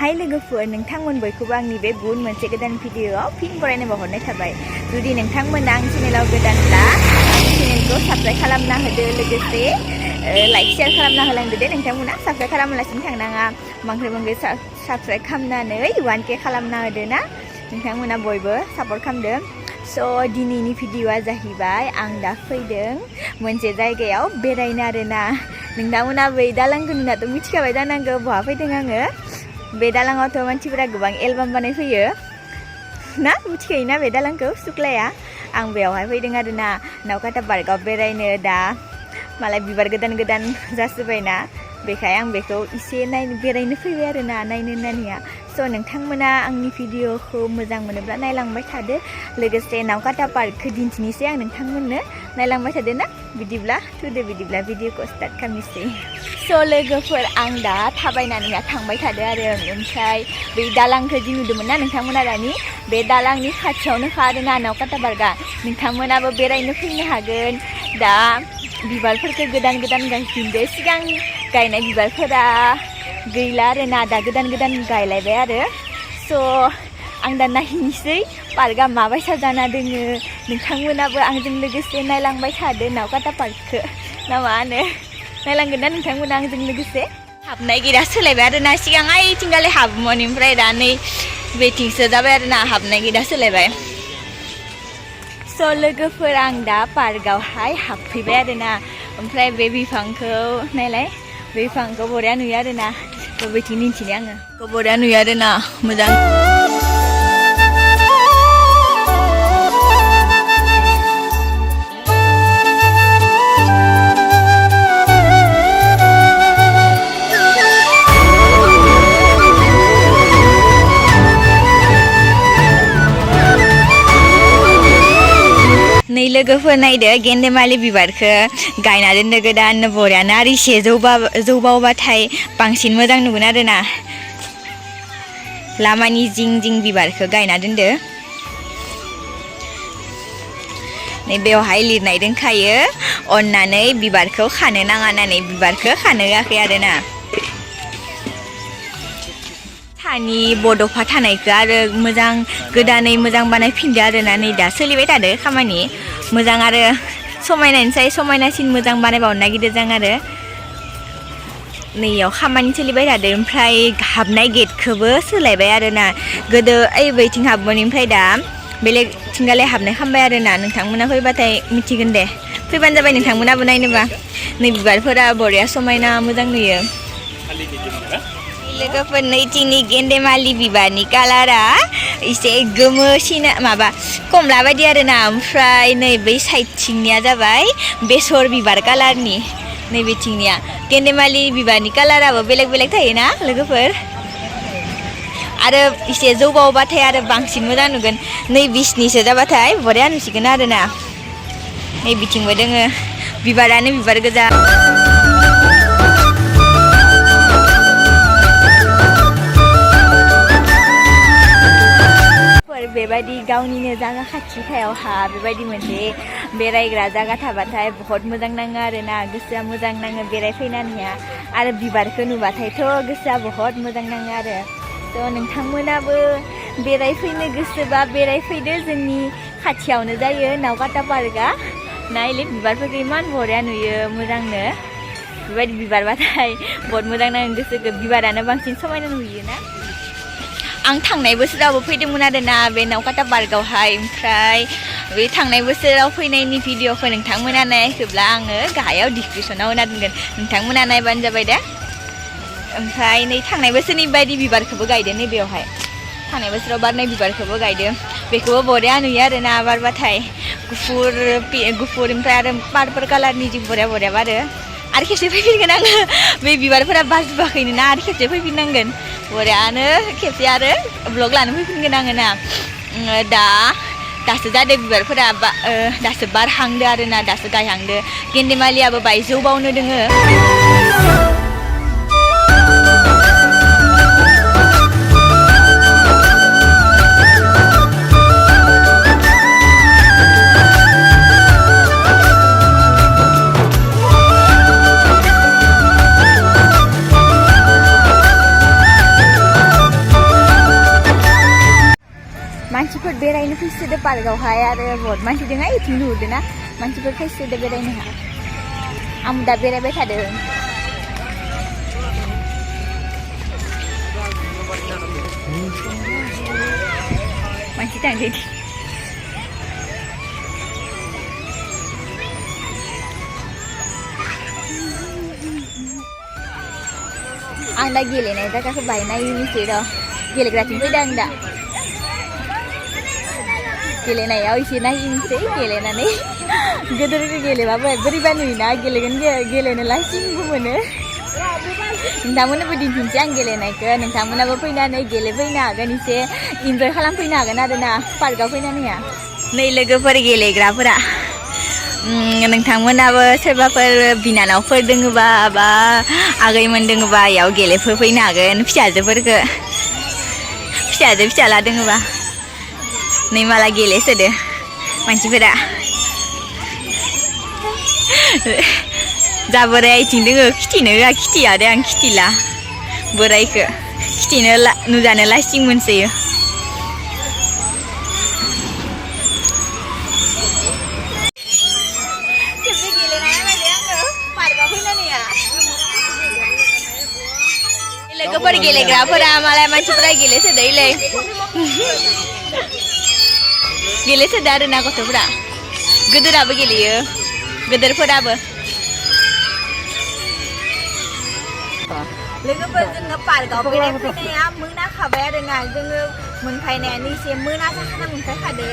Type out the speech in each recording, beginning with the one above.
हाय लोगोफोर नोंथांमोन बयखौबो आंनि बे गुबुन मोनसे गोदान भिडिअआव फिन बरायनो बावहरनाय थाबाय जुदि नोंथांमोना आंनि चेनेलाव गोदानब्ला आंनि चेनेलखौ साबस्क्राइब खालामना होदो लोगोसे लाइक शेयार खालामना होलांदो दे नोंथांमोना साबस्क्राइब खालामालासिनो थांनाङा बांद्राय साबस्क्राइब खालामनानै 1K खालामना होदो ना नोंथांमोना बयबो सापर्ट खालामदो स' दिनैनि भिडिअआ जाहैबाय आं दा फैदों मोनसे जायगायाव बेरायनो आरोना नोंथांमोना बै दालांखौ नुनाथ' मिथिखाबाय जानांगौ बहा फैदों आङो बे दालाङावथ' मानसिफोरा गोबां एलबाम बानायफैयो ना मिथिखायोना बे दालांखौ सुक्लाया आं बेयावहाय फैदों आरोना नावकाता पार्कआव बेरायनो दा मालाय बिबार गोदान गोदान जासोबायना बेखाय आं बेखौ एसे बेरायनो फैबाय आरोना नायनो होननानैहा स' नोंथांमोना आंनि भिडिअखौ मोजां मोनोब्ला नायलांबाय थादो लोगोसे नावकाता पार्कखौ दिन्थिनोसै आं नोंथांमोननो नायलांबाय थादो ना बिदिब्ला भिडिअखौ स्टार्ट खालामनोसै स' लोगोफोर आं दा थाबायनानै थांबाय थादो आरो ओमफ्राय बै दालांखौ जि नुदोंमोन ना नोंथांमोना दानि बे दालांनि खाथियावनोखा आरोना नावकाता पार्कआ नोंथांमोनाबो बेरायनो फैनो हागोन दा बिबारफोरखौ गोदान गोदान गायफिनदो सिगां गायनाय बिबारफोरा गैला आरोना दा गोदान गोदान गायलायबाय आरो स' आं दा नायनोसै पार्कआ माबायसा जाना दोङो नोंथांमोनाबो आंजों लोगोसे नायलांबाय थादो नावकाता पार्कखौ ना मा होनो नायलांगोन ना नोंथांमोना आंजों लोगोसे हाबनाय गेटआ सोलायबाय आरोना सिगां ओइथिंगालि हाबोमोन ओमफ्राय दा नै बेथिंसो जाबाय आरोना हाबनाय गेटआ सोलायबाय स' लोगोफोर आं दा पार्कआवहाय हाबफैबाय आरोना ओमफ्राय बे बिफांखौ नायलाय बे बिफांखौ बरिया नुयो आरोना बेथिं मिन्थियो आङो बरिया नुयो आरोना मोजां नै लोगोफोर नायदो गेन्देमालि बिबारखौ गायना दोनदो गोदान बरियानो आरो एसे जौबावबाथाय बांसिन मोजां नुगोन आरोना लामानि जिं जिं बिबारखौ गायना दोनदो नै बेवहाय लिरनाय दंखायो अननानै बिबारखौ खानो नाङा होननानै बिबारखौ खानो होआखै आरोना सानि बड'फा थानायखौ आरो मोजां गोदानै मोजां बानायफिनदो आरोना नै दा सोलिबाय थादो खामानि मोजां आरो समायनानिफ्राय समायनासिन मोजां बानायबावनो नागिरदों जों आरो नैयाव खामानि सोलिबाय थादो ओमफ्राय हाबनाय गेटखौबो सोलायबाय आरोना गोदो ओइ बैथिं हाबोमोन ओमफ्राय दा बेलेग थिंगालाय हाबनाय खालामबाय आरोना नोंथांमोना फैबाथाय मिथिगोन दे फैबानो जाबाय नोंथांमोनाबो नायनोबा नै बिबारफोरा बरिया समायना मोजां नुयो लोगोफोर नैथिंनि गेन्देमालि बिबारनि कालारा एसे गोमोसिन माबा कमला बायदि आरोना ओमफ्राय नै बै साइडथिंनिया जाबाय बेसर बिबार कालारनि नैबेथिंनिया गेन्देमालि बिबारनि कालाराबो बेलेग बेलेग थायोना लोगोफोर आरो एसे जौबावबाथाय आरो बांसिन मोजां नुगोन नै बिसनिसो जाबाथाय बरिया नुसिगोन आरोना नै बिथिंबो दोङो बिबारानो बिबार गोजा बेबायदि गावनिनो जागा खाथिखायावहा बेबायदि मोनसे बेरायग्रा जागा थाबाथाय बहुत मोजां नाङो आरोना गोसोआ मोजां नाङो बेरायफैनानैहा आरो बिबारखौ नुबाथायथ' गोसोआ बहुत मोजां नाङो आरो थ' नोंथांमोनाबो बेरायफैनो गोसोबा बेरायफैदो जोंनि खाथियावनो जायो नावकाता पार्कआ नायले बिबारफोरखौ इमान बरिया नुयो मोजांनो बेबायदि बिबारबाथाय बहुत मोजां नाङो गोसोखौ बिबारानो बांसिन समायना नुयोना आं थांनाय बोसोरावबो फैदोंमोन आरोना बे नावकाता पार्कआवहाय ओमफ्राय बे थांनाय बोसोराव फैनायनि भिडिअखौ नोंथांमोना नायाखैब्ला आङो गाहायाव डिसक्रिपसनाव होना दोनगोन नोंथांमोना नायबानो जाबाय दे ओमफ्राय नै थांनाय बोसोरनि बायदि बिबारखौबो गायदो नै बेवहाय थांनाय बोसोराव बारनाय बिबारखौबो गायदो बेखौबो बरिया नुयो आरोना बारबाथाय गुफुर ओमफ्राय आरो पार्पल कालारनि जि बरिया बरिया बारो आरो खेबसे फैफिनगोन आङो बे बिबारफोरा बारजोबाखैनो ना आरो खेबसे फैफिननांगोन बरियानो खेबसे आरो ब्लग लानो फैफिनगोन आङो ना दासो जादों बिबारफोरा दासो बारहांदो आरोना दासो गायहांदो गेन्देमालियाबो बाय जौबावनो दोङो मानसिफोर बेरायनो फैसोदो पार्कआवहाय आरो बहुत मानसि दङ इथिं नुहुरदों ना मानसिफोर फैसोदो बेरायनो आं दा बेरायबाय थादों मानसि थांदों आं दा गेलेनाय जायगाखौ बाहाय नायनोसै र' गेलेग्राथिं फैदों आं दा गेलेनायाव एसे नायनोसै गेलेनानै गोदोर गेलेबाबो बोरैबा नुयोना गेलेनोलाय सिंबो मोनो नोंथांमोननोबो दिन्थिनोसै आं गेलेनायखौ नोंथांमोनाबो फैनानै गेलेफैनो हागोन एसे इन्जय खालामफैनो हागोन आरोना पार्कआव फैनानैहा नै लोगोफोर गेलेग्राफोरा नोंथांमोनाबो सोरबाफोर बिनानावफोर दोङोबा बा आगैमोन दोङोबा इयाव गेलेफैनो हागोन फिसाजोफोरखौ फिसाला दोङोबा नै माला गेलेसोदो मानसिफोरा जा बोराय आथिं दोङो खिथिनो होआ खिथियादे आं खिथिला बोरायखौ खिथिनो नुजानो लासिं मोनसोयो लोगोफोर गेलेग्राफोरा मालाय मानसिफोरा गेलेसोदोलै गेलेसोदो आरोना गथ'फोरा गोदोराबो गेलेयो गोदोरफोराबो लोगोफोर जोङो पार्कआव बेरायफैनाया मोनाखाबाय आरोना जोङो मोनफैनायानो एसे मोना जाखाना मोनफैखादो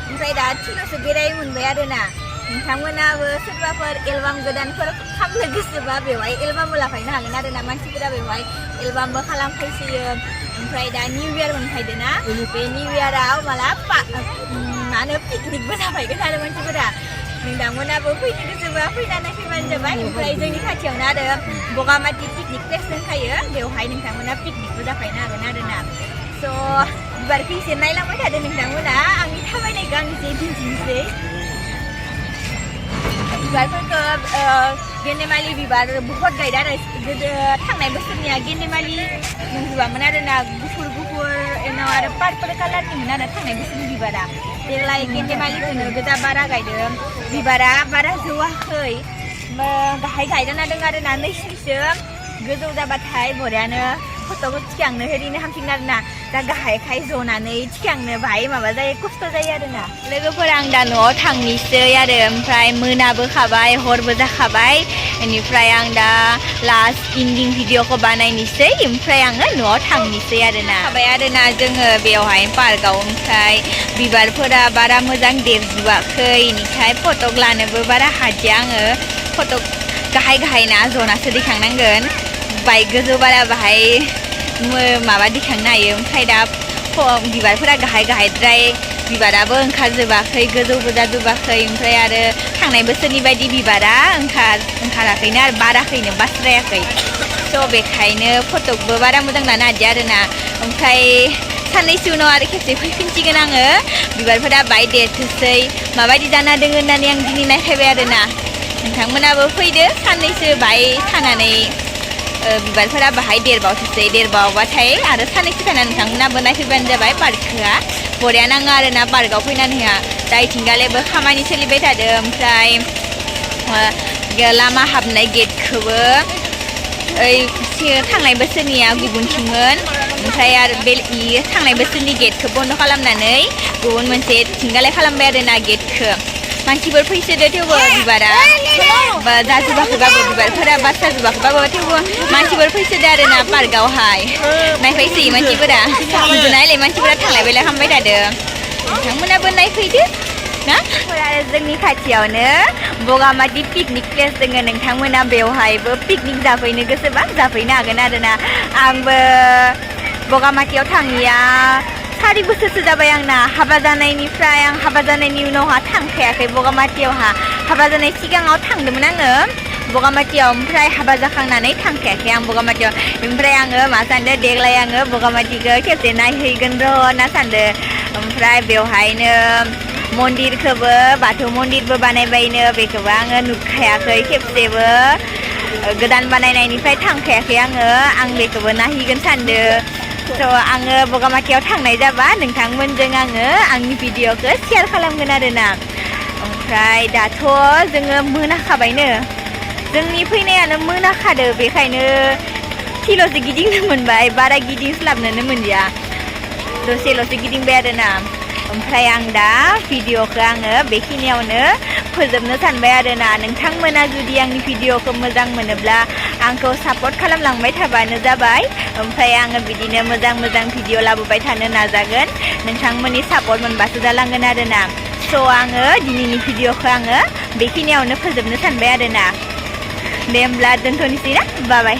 ओमफ्राय दा थिनावसो बेराय मोनबाय आरोना नोंथांमोनाबो सोरबाफोर एलबाम गोदानफोर खालामनो गोसोबा बेवहाय एलबामबो लाफायनो हागोन आरोना मानसिफोरा बेवहाय एलबामबो खालामफैसोयो ओमफ्राय दा निउ इयार मोनफैदों ना बे निउ इयाराव माला मा होनो पिकनिकबो जाफैगोन आरो मानसिफोरा नोंथांमोनाबो फैनो गोसोबा फैनानै फैबानो जाबाय ओमफ्राय जोंनि खाथियावनो आरो बगामाथि पिकनिक प्लेस दंखायो बेवहाय नोंथांमोना पिकनिकबो जाफैनो हागोन आरोना स' बिबारखौ एसे नायलांबाय थादो नोंथांमोना आंनि थाबायनायखौ आं एसे दिन्थिनोसै बिबारफोरखौ गेन्देमालि बिबार बुहुत गायदों आरो गोदो थांनाय बोसोरनिया गेन्देमालि नंजोबामोन आरोना गुफुर उनाव आरो पार्पल कालारनिमोन आरो थांनाय बोसोरनि बिबारा देग्लाय गेन्देमालिखौनो गोजा बारा गायदों बिबारा बारा जौवाखै गाहाय गायना दों आरोना नैसिसो गोजौ जाबाथाय बरियानो फट'खौ थिखांनो ओरैनो हामसिगोन आरोना दा गाहायखाय जनानै थिखांनो बाहाय माबा जायो खस्थ' जायो आरोना लोगोफोर आं दा न'आव थांनोसै आरो ओमफ्राय मोनाबो खाबाय हरबो जाखाबाय बेनिफ्राय आं दा लास्ट इन्डिं भिडिअखौ बानायनोसै ओमफ्राय आङो न'आव थांनोसै आरोना खाबाय आरोना जोङो बेवहाय पार्कआव ओमफ्राय बिबारफोरा बारा मोजां देरजोबाखै बेनिखाय फट'क लानोबो बारा हादिया आङो फट'क गाहाय ना जनासो दैखांनांगोन बाइक गोजौ बारा बाहाय माबा दिखांनो हायो ओमफ्राय दा बिबारफोरा गाहायद्राय बिबाराबो ओंखारजोबाखै गोजौबो जाजोबाखै ओमफ्राय आरो थांनाय बोसोरनि बायदि बिबारा ओंखाराखैनो आरो बाराखैनो बास्रायाखै स' बेखायनो फट'बो बारा मोजां लानो हादिया आरोना ओमफ्राय साननैसो उनाव आरो खेबसे फैफिनसिगोन आङो बिबारफोरा बाय देरथोसै माबायदि जाना दङ होननानै आं दिनै नायफैबाय आरोना नोंथांमोनाबो फैदो साननैसो बाय थानानै बिबारफोरा बाहाय देरबावबाथाय आरो साननैसो थानानै नोंथांमोनाबो नायफैबानो जाबाय पार्कआ बरिया नाङो आरोना पार्कआव फैनानैहा दा इथिंगालेबो खामानि सोलिबाय थादों ओमफ्राय लामा हाबनाय गेटखौबो थांनाय बोसोरनिया गुबुनथिंमोन ओमफ्राय आरो बे थांनाय बोसोरनि गेटखौ बन्द' खालामनानै गुबुन मोनसे थिंगाले खालामबाय आरोना गेटखौ मानसिफोर फैसोदो थेवबो बिबारा जाजोबाखैबाबो बिबारफोरा बासाजोबाखैबाबो थेवबो मानसिफोर फैसोदो आरोना पार्कआवहाय नायफैसोयो मानसिफोरा नायलाय मानसिफोरा थांलाय फैलाय खालामबाय थादों नोंथांमोनाबो नायफैदो ना आरो जोंनि खाथियावनो बगामाथि पिकनिक प्लेस दङ नोंथांमोना बेवहायबो पिकनिक जाफैनो गोसोबा जाफैनो हागोन आरोना आंबो बगामाथियाव थाङिया 4 बोसोरसो जाबाय आंना हाबा जानायनिफ्राय आं हाबा जानायनि उनावहा थांखायाखै बगामाथियावहा हाबा जानाय सिगाङाव थांदोंमोन आङो बगामाथियाव ओमफ्राय हाबा जाखांनानै थांखायाखै आं बगामाथियाव ओमफ्राय आङो मा सानदों देग्लाय आङो बगामाथिखौ खेबसे नायहैगोन र' होनना सानदों ओमफ्राय बेवहायनो मन्दिरखौबो बाथौ मन्दिरबो बानायबायनो बेखौबो आङो नुखायाखै खेबसेबो गोदान बानायनायनिफ्राय थांखायाखै आङो आं बेखौबो नायहैगोन सानदों So आङो बगामाथियाव थांनाय जाबा नोंथांमोनजों आङो आंनि भिडिअखौ शेयार खालामगोन आरोना ओमफ्राय दाथ' जोङो मोनाखाबायनो जोंनि फैनायानो मोनाखादो बेखायनो थिल'सो गिदिंनो मोनबाय बारा गिदिंस्लाबनोनो मोनलिया दसेल'सो गिदिंबाय आरोना ओमफ्राय आं दा भिडिअखौ आङो बेखिनियावनो फोजोबनो सानबाय आरोना नोंथांमोना जुदि आंनि भिडिअखौ मोजां मोनोब्ला आंखौ सापर्ट खालामलांबाय थाबानो जाबाय ओमफ्राय आङो बिदिनो मोजां मोजां भिडिअ लाबोबाय थानो नाजागोन नोंथांमोननि सापर्ट मोनबासो जालांगोन आरोना स' आङो दिनैनि भिडिअखौ आङो बेखिनियावनो फोजोबनो सानबाय आरोना दे होमब्ला दोनथ'नोसै ना बाय बाय